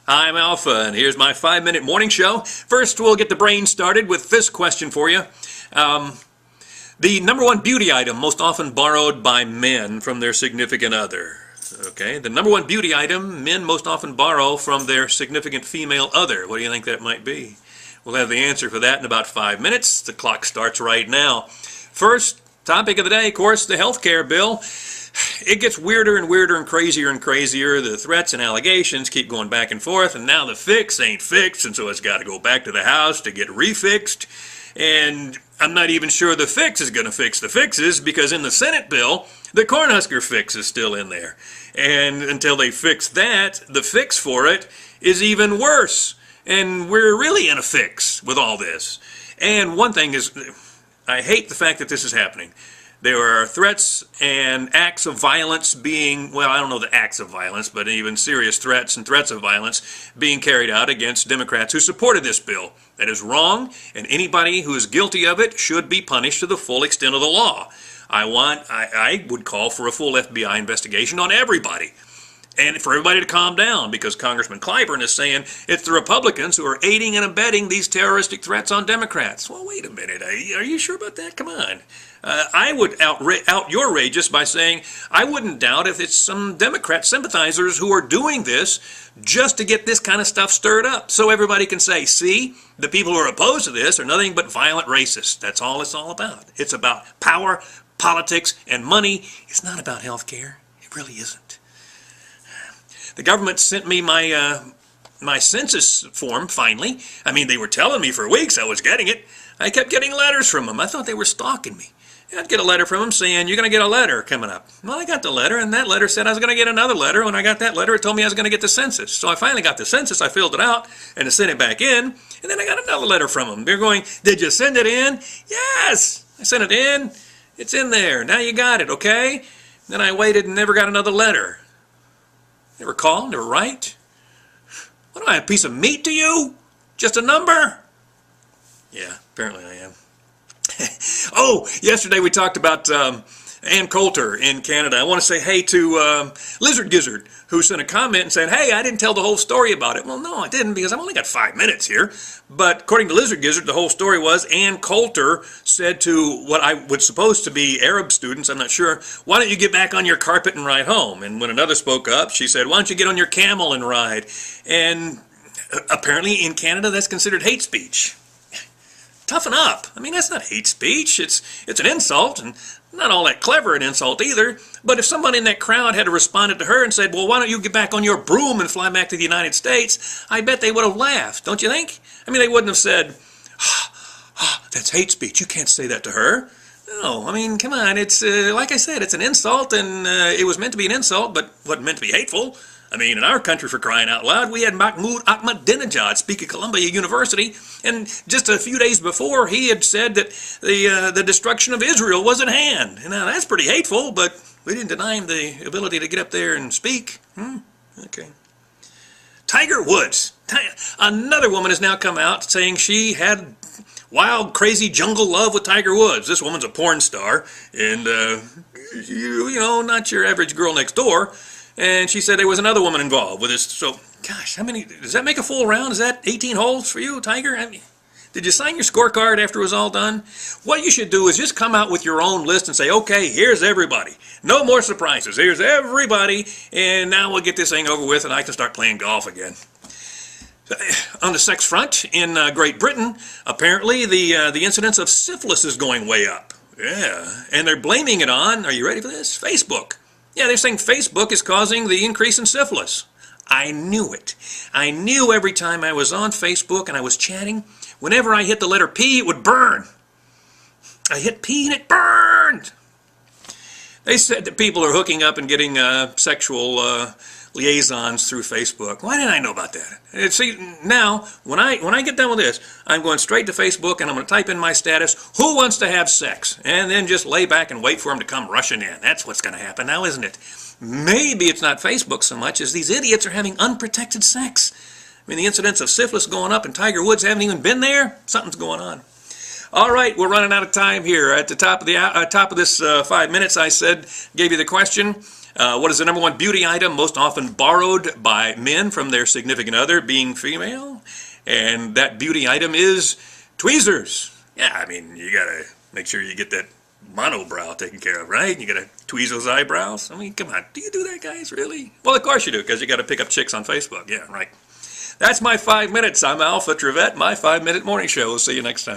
I'm Alpha, and here's my 5-minute morning show. First, we'll get the brain started with this question for you. The number one beauty item most often borrowed by men from their significant other. Okay, the number one beauty item men most often borrow from their significant female other. What do you think that might be? We'll have the answer for that in about 5 minutes. The clock starts right now. First topic of the day, of course, the healthcare bill. It gets weirder and weirder and crazier. The threats and allegations keep going back and forth, and now the fix ain't fixed, and so it's got to go back to the House to get refixed. And I'm not even sure the fix is going to fix the fixes, because in the Senate bill, the Cornhusker fix is still in there. And until they fix that, the fix for it is even worse. And we're really in a fix with all this. And one thing is, I hate the fact that this is happening. There are threats and acts of violence being, well, I don't know the acts of violence, but even serious threats and threats of violence being carried out against Democrats who supported this bill. That is wrong, and anybody who is guilty of it should be punished to the full extent of the law. I would call for a full FBI investigation on everybody. And for everybody to calm down, because Congressman Clyburn is saying it's the Republicans who are aiding and abetting these terroristic threats on Democrats. Well, wait a minute. Are you sure about that? Come on. I would out your rages by saying I wouldn't doubt if it's some Democrat sympathizers who are doing this just to get this kind of stuff stirred up, so everybody can say, see, the people who are opposed to this are nothing but violent racists. That's all it's all about. It's about power, politics, and money. It's not about health care. It really isn't. The government sent me my census form, finally. I mean, they were telling me for weeks I was getting it. I kept getting letters from them. I thought they were stalking me. I'd get a letter from them saying, you're going to get a letter coming up. Well, I got the letter, and that letter said I was going to get another letter. When I got that letter, it told me I was going to get the census. So I finally got the census. I filled it out, and I sent it back in, and then I got another letter from them. They're going, did you send it in? Yes! I sent it in. It's in there. Now you got it, okay? Then I waited and never got another letter. Never call, never write. What am I, a piece of meat to you? Just a number? Yeah, apparently I am. Oh, yesterday we talked about Ann Coulter in Canada. I want to say hey to Lizard Gizzard, who sent a comment and said, hey, I didn't tell the whole story about it. Well, no, I didn't, because I've only got 5 minutes here. But according to Lizard Gizzard, the whole story was Ann Coulter said to what I would suppose to be Arab students, I'm not sure, why don't you get back on your carpet and ride home? And when another spoke up, she said, why don't you get on your camel and ride? And apparently in Canada, that's considered hate speech. Toughen up. I mean, that's not hate speech. It's an insult, and not all that clever an insult either. But if somebody in that crowd had responded to her and said, well, why don't you get back on your broom and fly back to the United States, I bet they would have laughed, don't you think? I mean, they wouldn't have said, that's hate speech. You can't say that to her. No, I mean, come on. It's, like I said, it's an insult, and it was meant to be an insult, but wasn't meant to be hateful. I mean, in our country, for crying out loud, we had Mahmoud Ahmadinejad speak at Columbia University, and just a few days before, he had said that the destruction of Israel was at hand. Now, that's pretty hateful, but we didn't deny him the ability to get up there and speak. Okay. Tiger Woods. Another woman has now come out saying she had wild, crazy jungle love with Tiger Woods. This woman's a porn star, and, you know, not your average girl next door. And she said there was another woman involved with this. So, gosh, how many, does that make a full round? Is that 18 holes for you, Tiger? I mean, did you sign your scorecard after it was all done? What you should do is just come out with your own list and say, okay, here's everybody. No more surprises. Here's everybody. And now we'll get this thing over with and I can start playing golf again. On the sex front, in Great Britain, apparently the incidence of syphilis is going way up. Yeah, and they're blaming it on, are you ready for this? Facebook. Yeah, they're saying Facebook is causing the increase in syphilis. I knew it. I knew every time I was on Facebook and I was chatting, whenever I hit the letter P, it would burn. I hit P and it burned. They said that people are hooking up and getting sexual liaisons through Facebook. Why didn't I know about that? And see, now, when I get done with this, I'm going straight to Facebook and I'm going to type in my status, who wants to have sex? And then just lay back and wait for them to come rushing in. That's what's going to happen now, isn't it? Maybe it's not Facebook so much as these idiots are having unprotected sex. I mean, the incidence of syphilis going up and Tiger Woods haven't even been there. Something's going on. All right, we're running out of time here. At the top of this 5 minutes, I said, gave you the question. What is the number one beauty item most often borrowed by men from their significant other, being female? And that beauty item is tweezers. Yeah, I mean, you gotta make sure you get that monobrow taken care of, right? You gotta tweeze those eyebrows. I mean, come on, do you do that, guys, really? Well, of course you do, because you gotta pick up chicks on Facebook. Yeah, right. That's my 5 minutes. I'm Alpha Trivette, my 5-minute morning show. We'll see you next time.